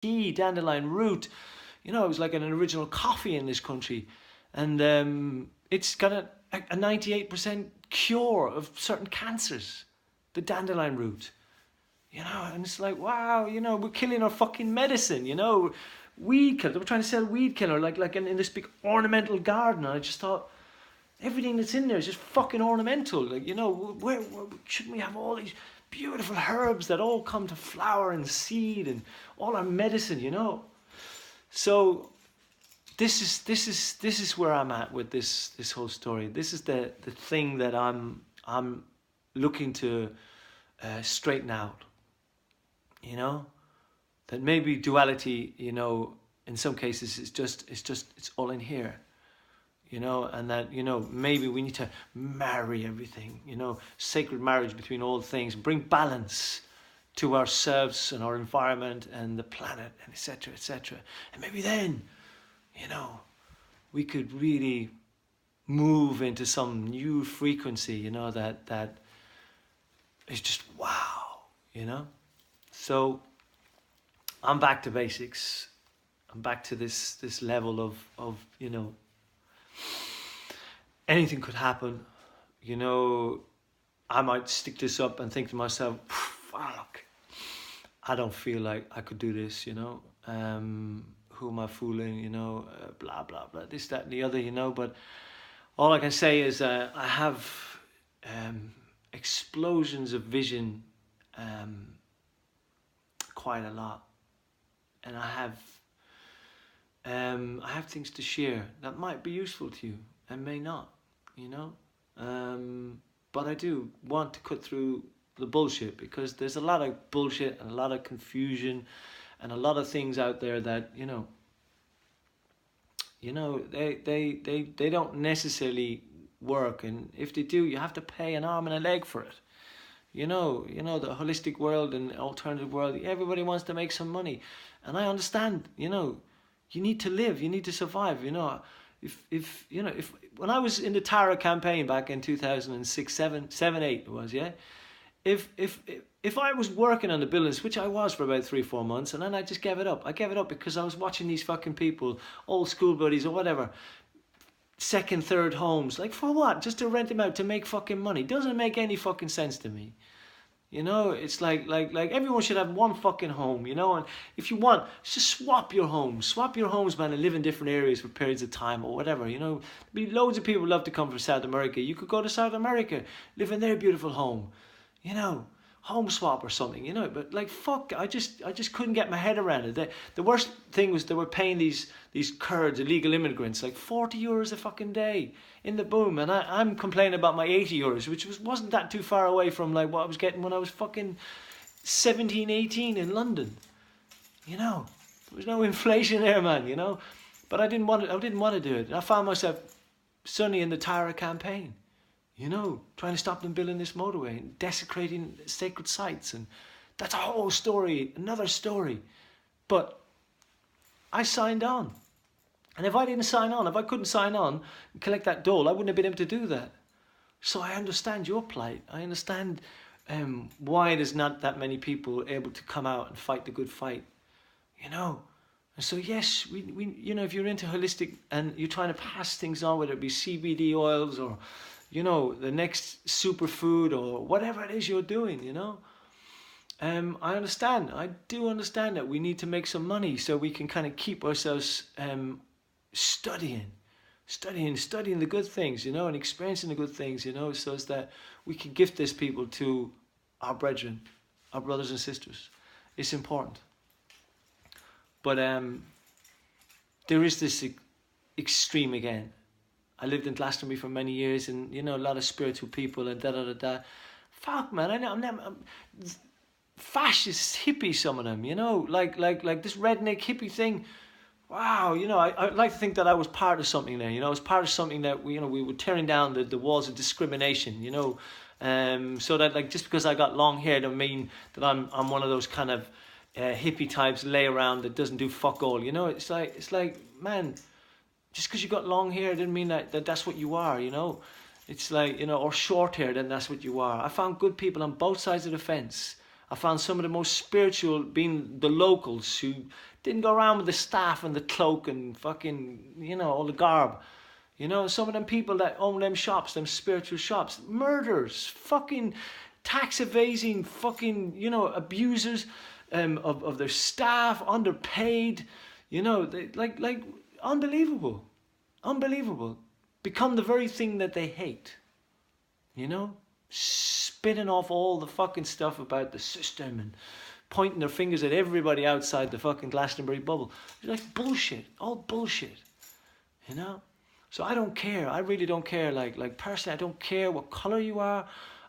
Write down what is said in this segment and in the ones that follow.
tea, dandelion root. You know, it was like an original coffee in this country. And it's got a 98% cure of certain cancers, the dandelion root. You know, and it's like, wow, you know, we're killing our fucking medicine, you know. Weed killer, we're trying to sell weed killer like in this big ornamental garden. And I just thought, everything that's in there is just fucking ornamental. Like, you know, where shouldn't we have all these beautiful herbs that all come to flower and seed and all our medicine, you know? So this is where I'm at with this whole story. This is the thing that I'm looking to straighten out. You know, that maybe duality, you know, in some cases it's all in here. You know, and that, you know, maybe we need to marry everything. You know, sacred marriage between all things, bring balance to ourselves and our environment and the planet, and etc. etc. And maybe then, you know, we could really move into some new frequency, you know, that is just wow, you know. So I'm back to basics. I'm back to this level of you know, anything could happen. You know, I might stick this up and think to myself, fuck, I don't feel like I could do this, you know. Who am I fooling, you know, blah, blah, blah, this, that, and the other, you know. But all I can say is I have explosions of vision quite a lot. And I have things to share that might be useful to you and may not, you know. But I do want to cut through the bullshit, because there's a lot of bullshit and a lot of confusion and a lot of things out there that, you know, they don't necessarily work, and if they do, you have to pay an arm and a leg for it. You know, the holistic world and alternative world, everybody wants to make some money. And I understand, you know, you need to live, you need to survive, you know. If you know, if when I was in the Tara campaign back in 2006, 7, 8 it was, yeah. If I was working on the buildings, which I was for about 3-4 months, and then I just gave it up. I gave it up because I was watching these fucking people, old school buddies or whatever, second, third homes. Like, for what? Just to rent them out to make fucking money. Doesn't make any fucking sense to me. You know, it's like everyone should have one fucking home, you know. And if you want, just swap your homes, man, and live in different areas for periods of time or whatever. You know, be loads of people love to come from South America. You could go to South America, live in their beautiful home, you know, home swap or something, you know. But like, fuck, I just couldn't get my head around it. The worst thing was they were paying these Kurds, illegal immigrants, like 40 euros a fucking day in the boom, and I'm complaining about my 80 euros, which wasn't that too far away from like what I was getting when I was fucking 17, 18 in London. You know, there was no inflation there, man. You know, but I didn't want to do it. And I found myself suddenly in the Tara campaign. You know, trying to stop them building this motorway and desecrating sacred sites, and that's a whole story, another story. But I signed on. And if I didn't sign on, if I couldn't sign on and collect that dole, I wouldn't have been able to do that. So I understand your plight. I understand why there's not that many people able to come out and fight the good fight. You know. And so yes, we you know, if you're into holistic and you're trying to pass things on, whether it be CBD oils or, you know, the next superfood or whatever it is you're doing, you know. I understand. I do understand that we need to make some money so we can kind of keep ourselves studying the good things, you know, and experiencing the good things, you know, so as that we can gift this people to our brethren, our brothers and sisters. It's important. But there is this extreme again. I lived in Glastonbury for many years, and you know, a lot of spiritual people and da da da da. Fuck, man, I'm fascist hippie, some of them, you know, like this redneck hippie thing. Wow, you know, I like to think that I was part of something there. You know, I was part of something that we were tearing down the walls of discrimination. You know, so that like just because I got long hair don't mean that I'm one of those kind of hippie types lay around that doesn't do fuck all. You know, it's like man, just because you got long hair didn't mean that that's what you are. You know, it's like, you know, or short hair, then that's what you are. I found good people on both sides of the fence. I found some of the most spiritual being the locals who Didn't go around with the staff and the cloak and fucking, you know, all the garb. You know, some of them people that own them shops, them spiritual shops, murderers, fucking tax evading, fucking, you know, abusers of their staff, underpaid, you know, like unbelievable, unbelievable. Become the very thing that they hate, you know, spitting off all the fucking stuff about the system and pointing their fingers at everybody outside the fucking Glastonbury bubble. It's like bullshit, all bullshit, you know. So I don't care. I really don't care. Like personally, I don't care what color you are.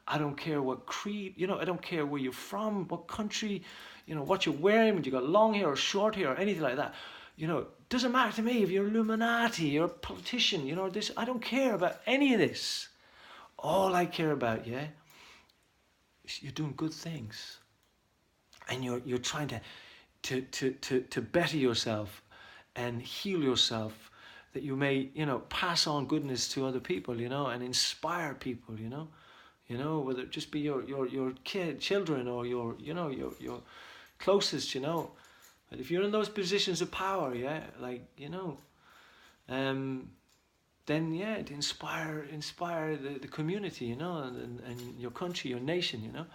I don't care what creed. You know, I don't care where you're from, what country. You know, what you're wearing. When you got long hair or short hair or anything like that. You know, doesn't matter to me if you're Illuminati, you're a politician. You know, this. I don't care about any of this. All I care about, yeah, is you're doing good things, and you're trying to better yourself, and heal yourself. That you may, you know, pass on goodness to other people, you know, and inspire people, you know, whether it just be your children or your, you know, your closest, you know. But if you're in those positions of power, yeah, like, you know, then yeah, to inspire the community, you know, and your country, your nation, you know.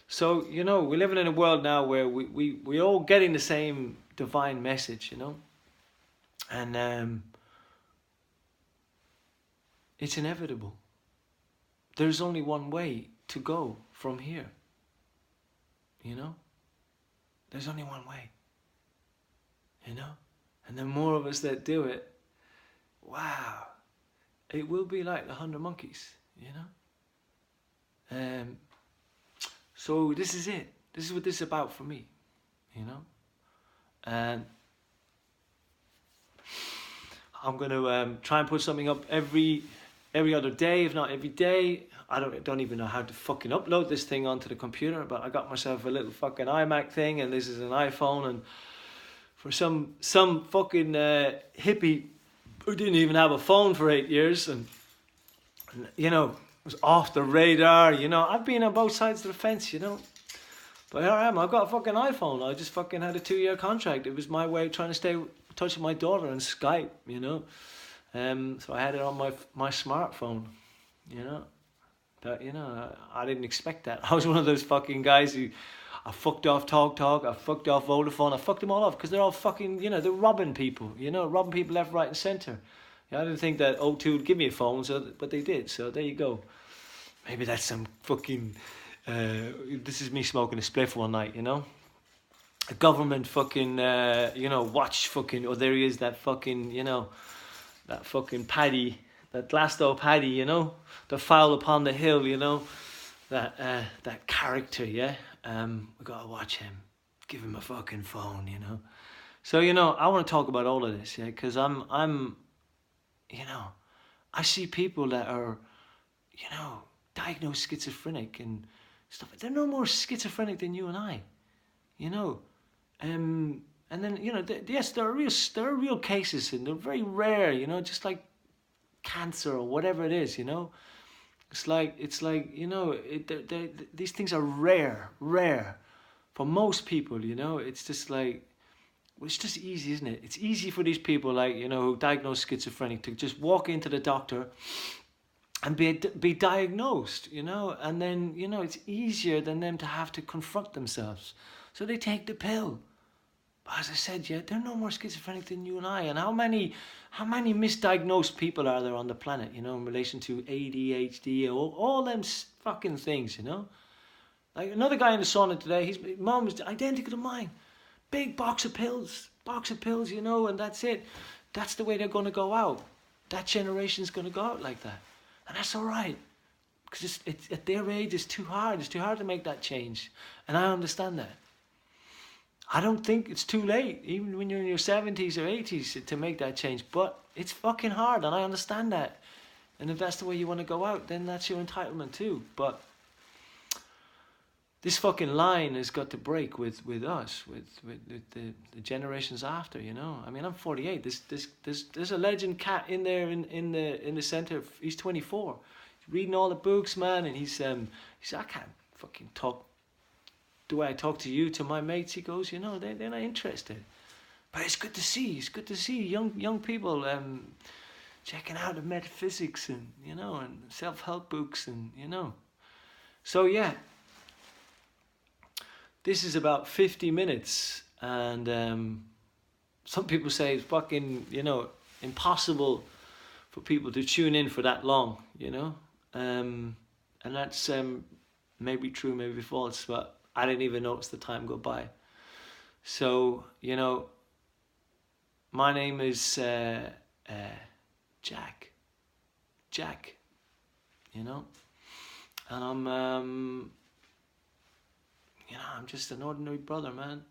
So, you know, we're living in a world now where we're all getting the same divine message, you know. And it's inevitable. There's only one way to go from here. You know? There's only one way. You know? And the more of us that do it, wow, it will be like the 100 Monkeys, you know? So this is it. This is what this is about for me, you know? And I'm going to try and put something up every other day, if not every day. I don't even know how to fucking upload this thing onto the computer, but I got myself a little fucking iMac thing, and this is an iPhone, and for some fucking hippie who didn't even have a phone for 8 years, and you know, was off the radar, you know. I've been on both sides of the fence, you know. But here I am, I've got a fucking iPhone. I just fucking had a 2-year contract. It was my way of trying to stay touching my daughter on Skype, you know. So I had it on my smartphone, you know. But, you know, I didn't expect that. I was one of those fucking guys who, I fucked off TalkTalk, I fucked off Vodafone, I fucked them all off because they're all fucking, you know, they're robbing people, you know, robbing people left, right and centre. Yeah, I didn't think that O2 would give me a phone, but they did, so there you go. Maybe that's some fucking, this is me smoking a spliff one night, you know. A government fucking, you know, watch fucking, oh, there he is, that fucking, you know, that fucking Paddy, that Glasgow Paddy, you know, the fowl upon the hill, you know, that character, yeah. We gotta watch him, give him a fucking phone, you know. So, you know, I want to talk about all of this, yeah, because I'm, you know, I see people that are, you know, diagnosed schizophrenic and stuff. They're no more schizophrenic than you and I, you know. And then, you know, yes, there are real cases, and they're very rare, you know, just like cancer or whatever it is, you know. It's like you know, these things are rare for most people, you know. It's just like, well, it's just easy, isn't it? It's easy for these people, like, you know, who diagnosed schizophrenic to just walk into the doctor and be diagnosed, you know, and then, you know, it's easier than them to have to confront themselves. So they take the pill. But as I said, yeah, they're no more schizophrenic than you and I. And how many misdiagnosed people are there on the planet, you know, in relation to ADHD, all them fucking things, you know? Like another guy in the sauna today, his mom was identical to mine. Big box of pills, you know, and that's it. That's the way they're going to go out. That generation's going to go out like that. And that's all right. Because it's at their age, it's too hard. It's too hard to make that change. And I understand that. I don't think it's too late, even when you're in your 70s or 80s, to make that change. But it's fucking hard, and I understand that. And if that's the way you want to go out, then that's your entitlement too. But this fucking line has got to break with us, with the generations after, you know. I mean, I'm 48. There's a legend cat in there in the center. He's 24. He's reading all the books, man, and he said, I can't fucking talk the way I talk to you, to my mates. He goes, you know, they're not interested. But it's good to see. It's good to see young people checking out the metaphysics and and self-help books and So yeah, this is about 50 minutes, and some people say it's fucking impossible for people to tune in for that long, and that's maybe true, maybe false, but I didn't even notice the time go by. So my name is Jack, and I'm I'm just an ordinary brother, man.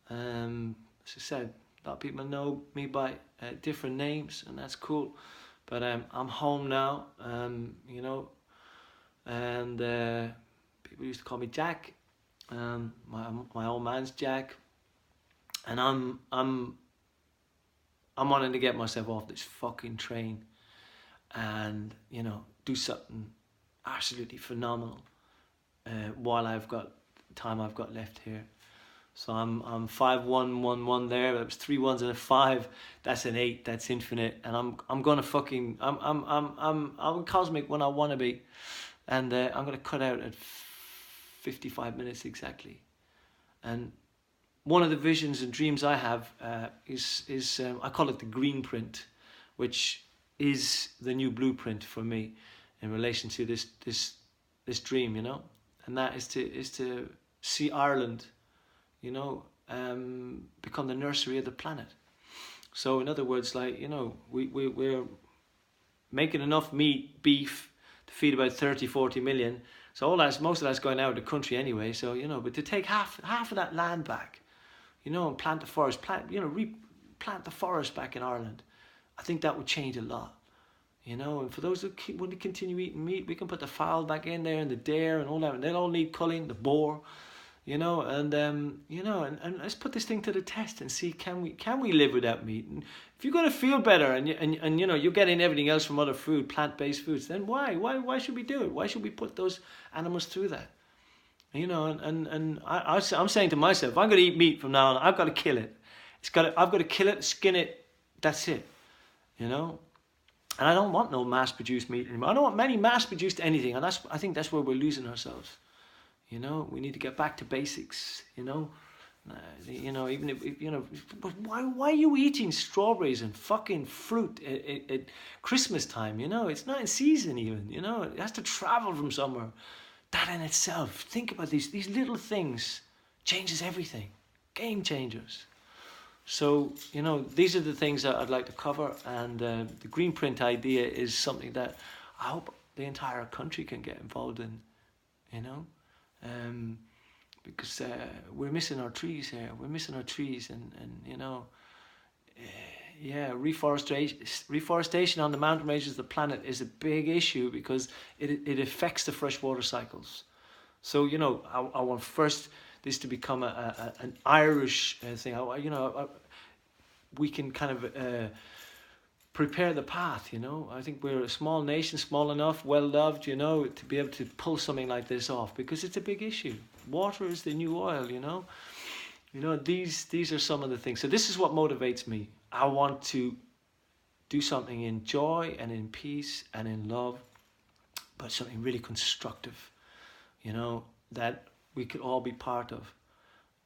As I said, a lot of people know me by different names, and that's cool. But I'm home now, and people used to call me Jack. My old man's Jack, and I'm wanting to get myself off this fucking train, and do something absolutely phenomenal while I've got time I've got left here. So I'm 5-1-1-1 there. That was 3 ones and a 5. That's an 8. That's infinite. And I'm gonna fucking I'm cosmic when I wanna be, and I'm gonna cut out at 55 minutes exactly. And one of the visions and dreams I have is I call it the green print, which is the new blueprint for me in relation to this dream, and that is to see Ireland, become the nursery of the planet. So in other words, like, we're making enough beef to feed about 30-40 million. So most of that's going out of the country anyway. So but to take half of that land back, and plant the forest, replant the forest back in Ireland, I think that would change a lot. And for those who want to continue eating meat, we can put the fowl back in there and the deer and all that, and they'll all need culling, the boar, and let's put this thing to the test and see, can we live without meat? And if you're going to feel better and you're getting everything else from other food, plant-based foods, then why should we do it? Why should we put those animals through that? I'm saying to myself, if I'm going to eat meat from now on, I've got to kill it. I've got to kill it, skin it. That's it. And I don't want no mass-produced meat anymore. I don't want many mass-produced anything, and I think that's where we're losing ourselves. We need to get back to basics. Even if but why are you eating strawberries and fucking fruit at Christmas time? It's not in season even. It has to travel from somewhere. That in itself, think about these little things, changes everything. Game changers. So, these are the things that I'd like to cover, and the green print idea is something that I hope the entire country can get involved in, because we're missing our trees here. We're missing our trees, and reforestation on the mountain ranges of the planet is a big issue because it affects the freshwater cycles. So, I want first this to become an Irish thing. We can kind of prepare the path. I think we're a small nation, small enough, well loved, to be able to pull something like this off, because it's a big issue. Water is the new oil. These are some of the things. So this is what motivates me. I want to do something in joy and in peace and in love, but something really constructive, that we could all be part of,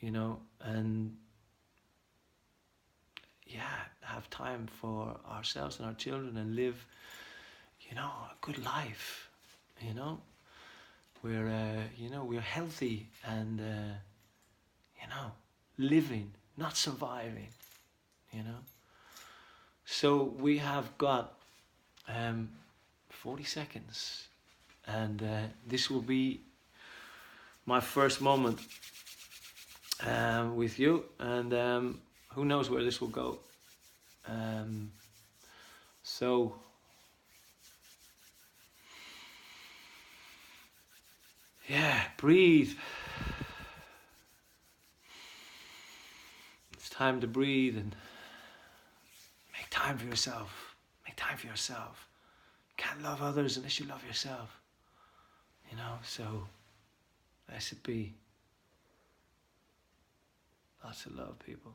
and have time for ourselves and our children and live, a good life, we're healthy and, living, not surviving, So we have got 40 seconds, and this will be my first moment with you, and who knows where this will go. So breathe. It's time to breathe and make time for yourself. Make time for yourself. You can't love others unless you love yourself. So let it be. Lots of love, people.